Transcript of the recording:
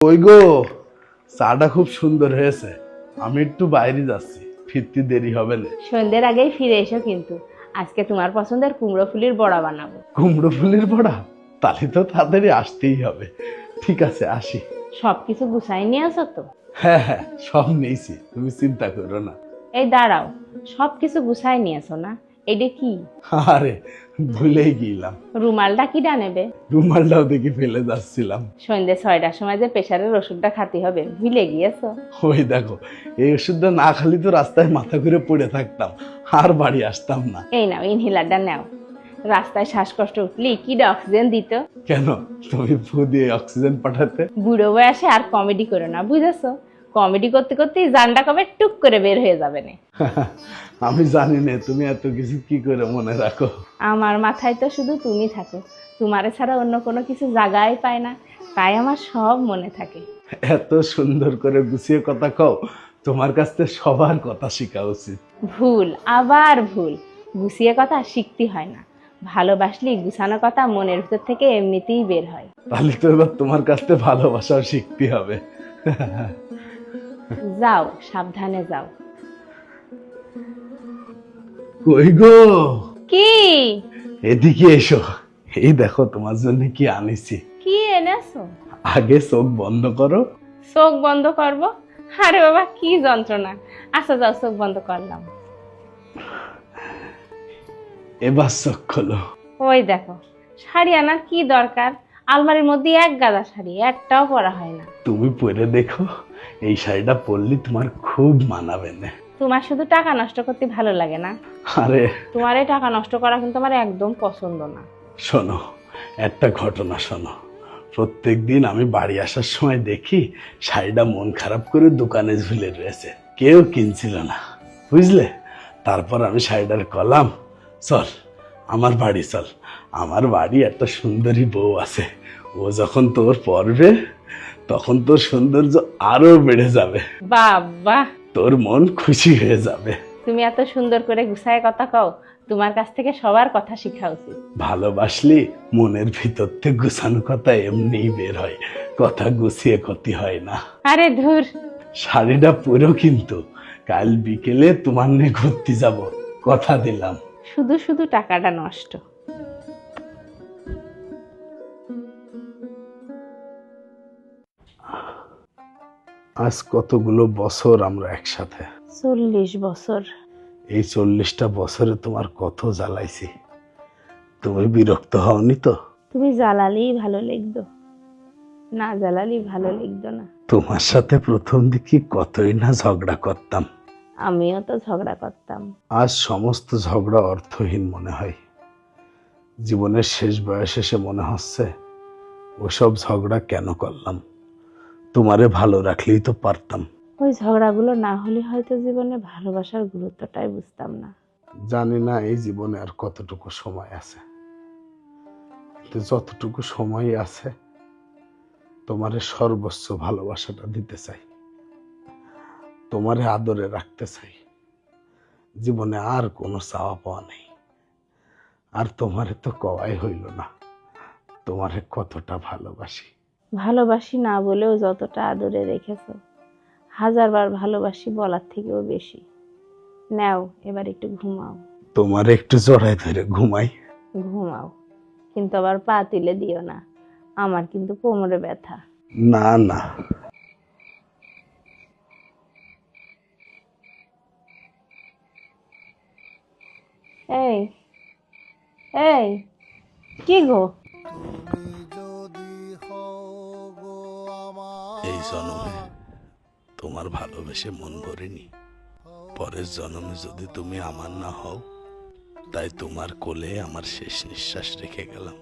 ওই গো, চাটা খুব সুন্দর হয়েছে। আমি একটু বাইরে যাচ্ছি, ফিরতে দেরি হবে না। সন্ধ্যের আগেই ফিরে এসো কিন্তু। আজকে তোমার পছন্দের কুমড়ো ফুলির বড়া বানাবো। কুমড়ো ফুলের বড়া? তাহলে তো তাড়াতাড়ি আসতেই হবে। ঠিক আছে, আসি। সবকিছু গুছাই নিয়ে আসো তো? হ্যাঁ হ্যাঁ, সব নিয়েছি, তুমি চিন্তা করো না। এই দাঁড়াও, সবকিছু গুছাই নিয়ে আসো না? এটা কি? আরে, ভুলেই গেলাম। রুমালটা কি নেবে? রুমালটাও দেখি ফেলে যাচ্ছিলাম। সন্ধ্যে 6টার সময় যে প্রেশারের ওষুধটা খাতে হবে, ভুলে গিয়েছো? ওই দেখো, এই ওষুধটা না খালি তো রাস্তায় মাথা ঘুরে পড়ে থাকতাম, আর বাড়ি আসতাম না। এই নাও, ইনহেলারটা নাও। রাস্তায় শ্বাসকষ্ট উঠলে কি অক্সিজেন দিত। কেন, তুমি ফু দিয়ে অক্সিজেন পাঠাতে? বুড়ো বয়সে আর কমেডি করো না, বুঝেছো? কমেডি করতে করতেই জানটা কবে টুক করে বের হয়ে যাবে না। আমি জানি না তুমি এত কিছু কি করে মনে রাখো। আমার মাথায় তো শুধু তুমি থাকো, তোমারে ছাড়া অন্য কোনো কিছু জায়গায় পায় না, তাই আমার সব মনে থাকে। এত সুন্দর করে গুছিয়ে কথা কও, তোমার কাছ থেকে সবার কথা শেখা উচিত। ভুল, আবার ভুল। গুছিয়ে কথা শিখতে হয় না, ভালোবাসলেই গুছানো কথা মনের ভিতর থেকে এমনিতেই বের হয়। তাহলে তো এবার তোমার কাছ থেকে ভালোবাসাও শিখতে হবে। যাও, সাবধানে যাও। কই গো, কি? এদিকে এসো। এই দেখো তোমার জন্য কি আনিছি। কি এনেছো? আগে চোখ বন্ধ করো। চোখ বন্ধ করবো? আরে বাবা, কি যন্ত্রণা। আচ্ছা যাও, চোখ বন্ধ করলাম। এবার চোখ খোলো। ওই দেখো, শাড়ি আনার কি দরকার? আলমারির মধ্যে এক গাদা শাড়ি, একটাও পরা হয় না। তুমি পরে দেখো, এই শাড়িটা পরলে তোমার খুব মানাবে না। তোমার শুধু টাকা নষ্ট করতে ভালো লাগে না? আরে তোমার এই টাকা নষ্ট করা কিন্তু আমার একদম পছন্দ না। শোনো, একটা ঘটনা শোনো। প্রত্যেক দিন আমি বাড়ি আসার সময় দেখি শাড়িটা মন খারাপ করে দোকানে ঝুলে রয়েছে, কেউ কিনছিল না, বুঝলে? তারপর আমি শাড়িটার কলাম, চল আমার বাড়ি চল, আমার বাড়ি একটা সুন্দরী বউ আছে, ও যখন তোর পরবে তখন তোর সৌন্দর্য আরো বেড়ে যাবে, বাবা, তোর মন খুশি হয়ে যাবে। তুমি এত সুন্দর করে গুছায় কথা কও, তোমার কাছ থেকে সবার কথা শেখা উচিত। ভালোবাসলে মনের ভিতর থেকে গুছানো কথা এমনিই বের হয়, কথা গুছিয়ে ক্ষতি হয় না। আরে ধুর। শাড়িটা পুরো কিন্তু কাল বিকেলে তোমার নিয়ে ঘুরতে যাব, কথা দিলাম। শুধু শুধু টাকাটা নষ্ট। আজ কতগুলো বছর আমরা একসাথে। 40 বছর। এই 40টা বছরে তোমার কত জ্বালাইছি, তুমি বিরক্ত হওনি তো? তুমি জ্বালালেই ভালো লাগতো, না জ্বালালেই ভালো লাগতো না। তোমার সাথে প্রথম দিকে কতই না ঝগড়া করতাম। আমিও তো ঝগড়া করতাম। আজ সমস্ত ঝগড়া অর্থহীন মনে হয়। জীবনের শেষ বয়সে এসে মনে হচ্ছে ওসব ঝগড়া কেন করলাম, তোমারে ভালো রাখলেই তো পারতাম। ওই ঝগড়াগুলো না হলে হয়তো জীবনে ভালোবাসার গুরুত্বটাই বুঝতাম না। জানি না এই জীবনে আর কতটুকু সময় আছে, কিন্তু যতটুকু সময় আছে তোমারে সর্বোচ্চ ভালোবাসাটা দিতে চাই, তোমারে আদরে রাখতে চাই। জীবনে আর কোনো চাওয়া পাওয়া নেই। আর তোমারে তো কওয়াই হইল না তোমারে কতটা ভালোবাসি। ভালোবাসি না বলেও যতটা আদরে রেখেছো, 1000বার ভালোবাসি বলার থেকেও বেশি। নাও, এবার একটু ঘুমাও। তোমারে একটু জড়াই ধরে ঘুমাই। ঘুমাও, কিন্তু আবার পা তুলে দিও না, আমার কিন্তু কোমরে ব্যথা। না না, এই এই, কি গো? এই জন্মে তোমার ভালোবেসে মন ভরেনি, পরের জন্মে যদি তুমি আমার না হও, তাই তোমার কোলে আমার শেষ নিঃশ্বাস রেখে গেলাম।